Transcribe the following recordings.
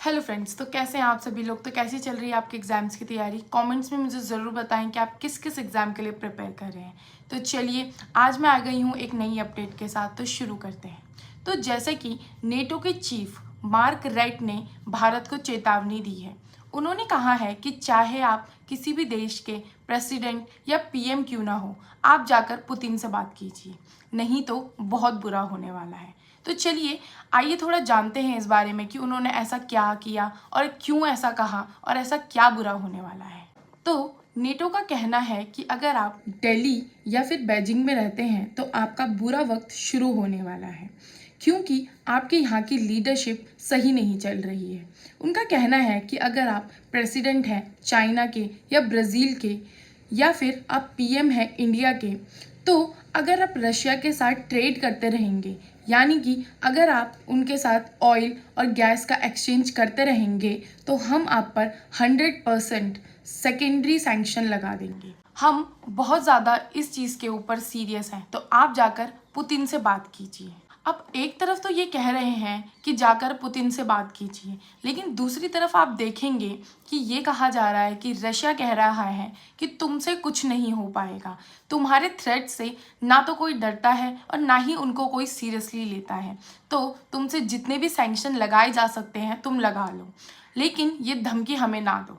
Hello friends, तो कैसे हैं आप सभी लोग। तो कैसी चल रही है आपके एग्जाम्स की तैयारी। कमेंट्स में मुझे ज़रूर बताएं कि आप किस किस एग्ज़ाम के लिए प्रिपेयर कर रहे हैं। तो चलिए आज मैं आ गई हूँ एक नई अपडेट के साथ, तो शुरू करते हैं। तो जैसे कि नेटो के चीफ मार्क रेट ने भारत को चेतावनी दी है। उन्होंने कहा है कि चाहे आप किसी भी देश के प्रेसिडेंट या पीएम क्यों ना हो, आप जाकर पुतिन से बात कीजिए, नहीं तो बहुत बुरा होने वाला है। तो चलिए आइए थोड़ा जानते हैं इस बारे में कि उन्होंने ऐसा क्या किया और क्यों ऐसा कहा और ऐसा क्या बुरा होने वाला है। तो नेटो का कहना है कि अगर आप दिल्ली या फिर बीजिंग में रहते हैं तो आपका बुरा वक्त शुरू होने वाला है, क्योंकि आपके यहाँ की लीडरशिप सही नहीं चल रही है। उनका कहना है कि अगर आप प्रेसिडेंट हैं चाइना के या ब्राज़ील के, या फिर आप पीएम हैं इंडिया के, तो अगर आप रशिया के साथ ट्रेड करते रहेंगे, यानी कि अगर आप उनके साथ ऑयल और गैस का एक्सचेंज करते रहेंगे, तो हम आप पर 100% सेकेंडरी सैंक्शन लगा देंगे। हम बहुत ज़्यादा इस चीज़ के ऊपर सीरियस हैं, तो आप जाकर पुतिन से बात कीजिए। अब एक तरफ तो ये कह रहे हैं कि जाकर पुतिन से बात कीजिए, लेकिन दूसरी तरफ आप देखेंगे कि ये कहा जा रहा है कि रशिया कह रहा है कि तुमसे कुछ नहीं हो पाएगा। तुम्हारे थ्रेट से ना तो कोई डरता है और ना ही उनको कोई सीरियसली लेता है। तो तुमसे जितने भी सैंक्शन लगाए जा सकते हैं तुम लगा लो, लेकिन ये धमकी हमें ना दो।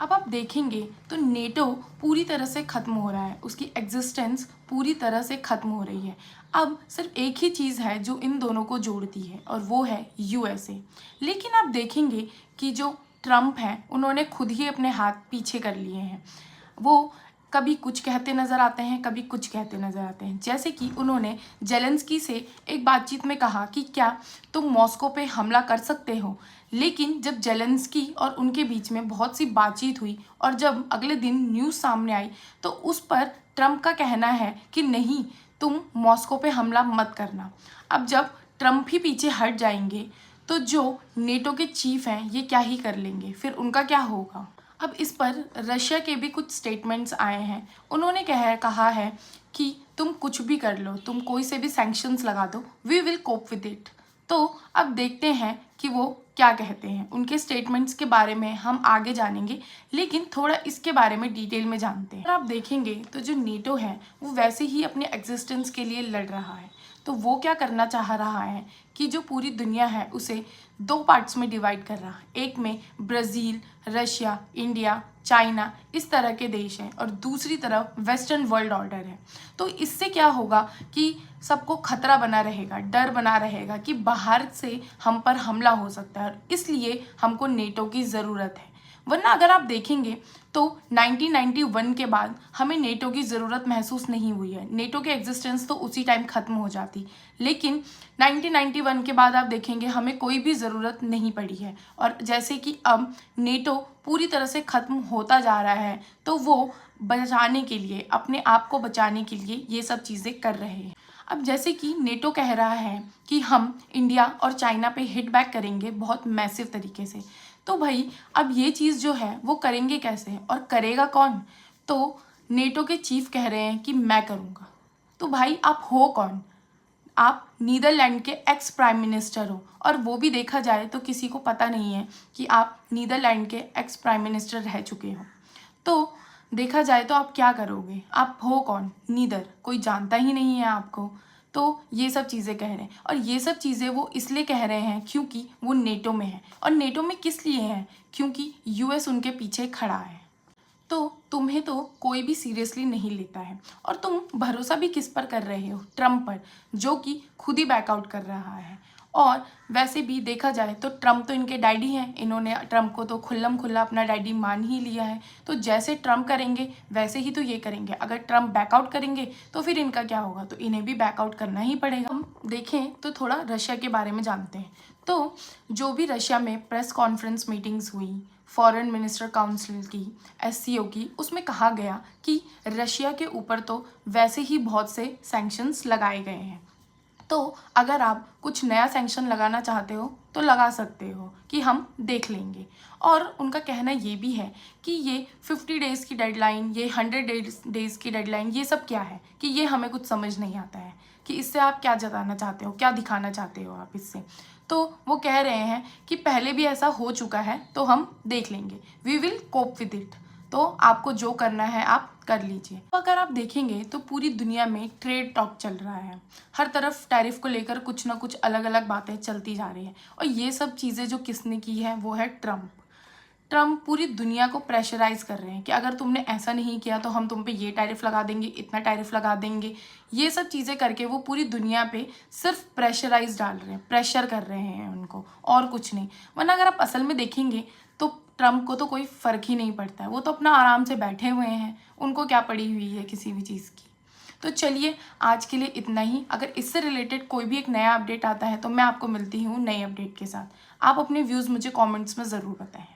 अब आप देखेंगे तो नेटो पूरी तरह से ख़त्म हो रहा है, उसकी एग्जिस्टेंस पूरी तरह से ख़त्म हो रही है। अब सिर्फ एक ही चीज़ है जो इन दोनों को जोड़ती है, और वो है यूएसए। लेकिन आप देखेंगे कि जो ट्रम्प हैं उन्होंने खुद ही अपने हाथ पीछे कर लिए हैं। वो कभी कुछ कहते नज़र आते हैं, कभी कुछ कहते नज़र आते हैं। जैसे कि उन्होंने जेलेंस्की से एक बातचीत में कहा कि क्या तुम मॉस्को पे हमला कर सकते हो, लेकिन जब जेलेंस्की और उनके बीच में बहुत सी बातचीत हुई और जब अगले दिन न्यूज़ सामने आई, तो उस पर ट्रम्प का कहना है कि नहीं, तुम मॉस्को पे हमला मत करना। अब जब ट्रम्प ही पीछे हट जाएंगे तो जो नेटो के चीफ हैं ये क्या ही कर लेंगे, फिर उनका क्या होगा। अब इस पर रशिया के भी कुछ स्टेटमेंट्स आए हैं। उन्होंने कहा है कि तुम कुछ भी कर लो, तुम कोई से भी सैंक्शंस लगा दो, we will cope with it. तो अब देखते हैं कि वो क्या कहते हैं। उनके स्टेटमेंट्स के बारे में हम आगे जानेंगे, लेकिन थोड़ा इसके बारे में डिटेल में जानते हैं। अगर आप देखेंगे तो जो नेटो है वो वैसे ही अपने एग्जिस्टेंस के लिए लड़ रहा है। तो वो क्या करना चाह रहा है कि जो पूरी दुनिया है उसे दो पार्ट्स में डिवाइड कर रहा है। एक में ब्राज़ील, रशिया, इंडिया, चाइना, इस तरह के देश हैं, और दूसरी तरफ वेस्टर्न वर्ल्ड ऑर्डर है। तो इससे क्या होगा कि सबको खतरा बना रहेगा, डर बना रहेगा कि बाहर से हम पर हमला हो सकता है, और इसलिए हमको नेटो की ज़रूरत है। वरना अगर आप देखेंगे तो 1991 के बाद हमें नेटो की ज़रूरत महसूस नहीं हुई है। नेटो के एग्जिस्टेंस तो उसी टाइम ख़त्म हो जाती, लेकिन 1991 के बाद आप देखेंगे हमें कोई भी ज़रूरत नहीं पड़ी है। और जैसे कि अब नेटो पूरी तरह से ख़त्म होता जा रहा है, तो वो बचाने के लिए, अपने आप को बचाने के लिए ये सब चीज़ें कर रहे हैं। अब जैसे कि नेटो कह रहा है कि हम इंडिया और चाइना पे हिट बैक करेंगे बहुत मैसिव तरीके से। तो भाई अब ये चीज़ जो है वो करेंगे कैसे और करेगा कौन। तो नेटो के चीफ कह रहे हैं कि मैं करूँगा। तो भाई आप हो कौन। आप नीदरलैंड के एक्स प्राइम मिनिस्टर हो, और वो भी देखा जाए तो किसी को पता नहीं है कि आप नीदरलैंड के एक्स प्राइम मिनिस्टर रह चुके हो। तो देखा जाए तो आप क्या करोगे, आप हो कौन, नीदर, कोई जानता ही नहीं है आपको। तो ये सब चीज़ें कह रहे हैं, और ये सब चीज़ें वो इसलिए कह रहे हैं क्योंकि वो नेटो में है। और नेटो में किस लिए है, क्योंकि यूएस उनके पीछे खड़ा है। तो तुम्हें तो कोई भी सीरियसली नहीं लेता है, और तुम भरोसा भी किस पर कर रहे हो, ट्रम्प पर, जो कि खुद ही बैकआउट कर रहा है। और वैसे भी देखा जाए तो ट्रम्प तो इनके डैडी हैं, इन्होंने ट्रम्प को तो खुल्लम खुल्ला अपना डैडी मान ही लिया है। तो जैसे ट्रम्प करेंगे वैसे ही तो ये करेंगे। अगर ट्रम्प बैकआउट करेंगे तो फिर इनका क्या होगा, तो इन्हें भी बैकआउट करना ही पड़ेगा। हम देखें तो थोड़ा रशिया के बारे में जानते हैं। तो जो भी रशिया में प्रेस कॉन्फ्रेंस मीटिंग्स हुई फॉरेन मिनिस्टर काउंसिल की, एससीओ की, उसमें कहा गया कि रशिया के ऊपर तो वैसे ही बहुत से सैंक्शंस लगाए गए हैं। तो अगर आप कुछ नया सैंक्शन लगाना चाहते हो तो लगा सकते हो कि हम देख लेंगे। और उनका कहना ये भी है कि ये 50 डेज़ की डेडलाइन, ये 100 डेज़ की डेडलाइन, ये सब क्या है कि ये हमें कुछ समझ नहीं आता है कि इससे आप क्या जताना चाहते हो, क्या दिखाना चाहते हो आप इससे। तो वो कह रहे हैं कि पहले भी ऐसा हो चुका है तो हम देख लेंगे, we will cope with it. तो आपको जो करना है आप कर लीजिए। तो अगर आप देखेंगे तो पूरी दुनिया में ट्रेड टॉक चल रहा है, हर तरफ टैरिफ को लेकर कुछ ना कुछ अलग अलग बातें चलती जा रही हैं। और ये सब चीज़ें जो किसने की है वो है ट्रम्प। ट्रम्प पूरी दुनिया को प्रेशराइज कर रहे हैं कि अगर तुमने ऐसा नहीं किया तो हम तुम पे ये टैरिफ लगा देंगे, इतना टैरिफ लगा देंगे। ये सब चीज़ें करके वो पूरी दुनिया पे सिर्फ प्रेशराइज डाल रहे हैं, प्रेशर कर रहे हैं उनको, और कुछ नहीं। वरना अगर आप असल में देखेंगे तो ट्रम्प को तो कोई फ़र्क ही नहीं पड़ता है, वो तो अपना आराम से बैठे हुए हैं, उनको क्या पड़ी हुई है किसी भी चीज़ की। तो चलिए आज के लिए इतना ही। अगर इससे रिलेटेड कोई भी एक नया अपडेट आता है तो मैं आपको मिलती हूँ नए अपडेट के साथ। आप अपने व्यूज़ मुझे कमेंट्स में ज़रूर बताएं।